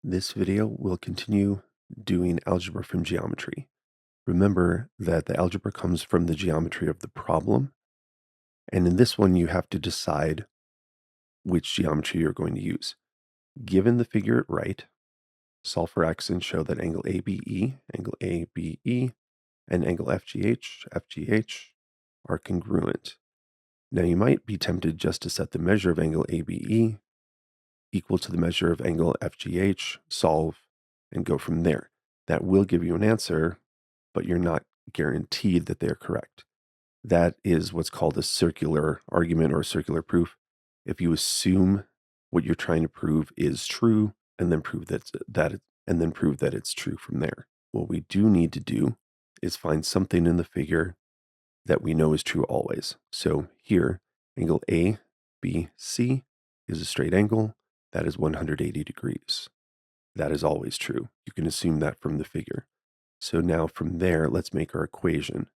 This video will continue doing algebra from geometry. Remember that the algebra comes from the geometry of the problem. And in this one, you have to decide which geometry you're going to use. Given the figure at right, solve for x and show that angle ABE, and angle FGH are congruent. Now you might be tempted just to set the measure of angle ABE equal to the measure of angle FGH, solve, and go from there. That will give you an answer, but you're not guaranteed that they're correct. That is what's called a circular argument or a circular proof. If you assume what you're trying to prove is true and then prove that it's true from there. What we do need to do is find something in the figure that we know is true always. So here, angle ABC is a straight angle. That is 180 degrees. That is always true. You can assume that from the figure. So now from there, let's make our equation.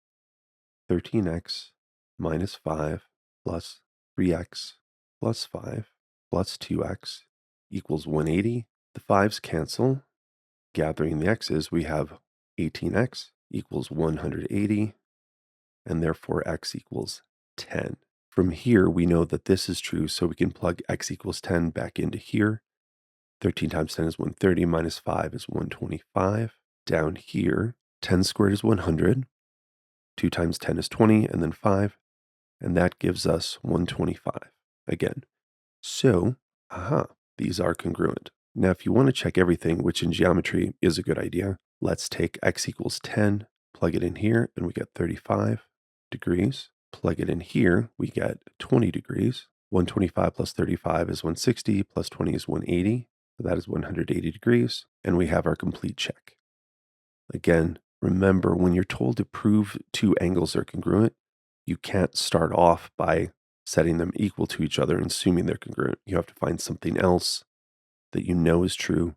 13x minus 5 plus 3x plus 5 plus 2x equals 180. The 5's cancel. Gathering the x's, we have 18x equals 180, and therefore x equals 10. From here, we know that this is true, so we can plug x equals 10 back into here. 13 times 10 is 130, minus 5 is 125. Down here, 10 squared is 100. 2 times 10 is 20, and then 5, and that gives us 125 again. So, these are congruent. Now, if you want to check everything, which in geometry is a good idea, let's take x equals 10, plug it in here, and we get 35 degrees. Plug it in here, we get 20 degrees. 125 plus 35 is 160, plus 20 is 180. So that is 180 degrees, and we have our complete check. Again, remember, when you're told to prove two angles are congruent, you can't start off by setting them equal to each other and assuming they're congruent. You have to find something else that you know is true,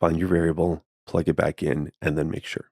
find your variable, plug it back in, and then make sure.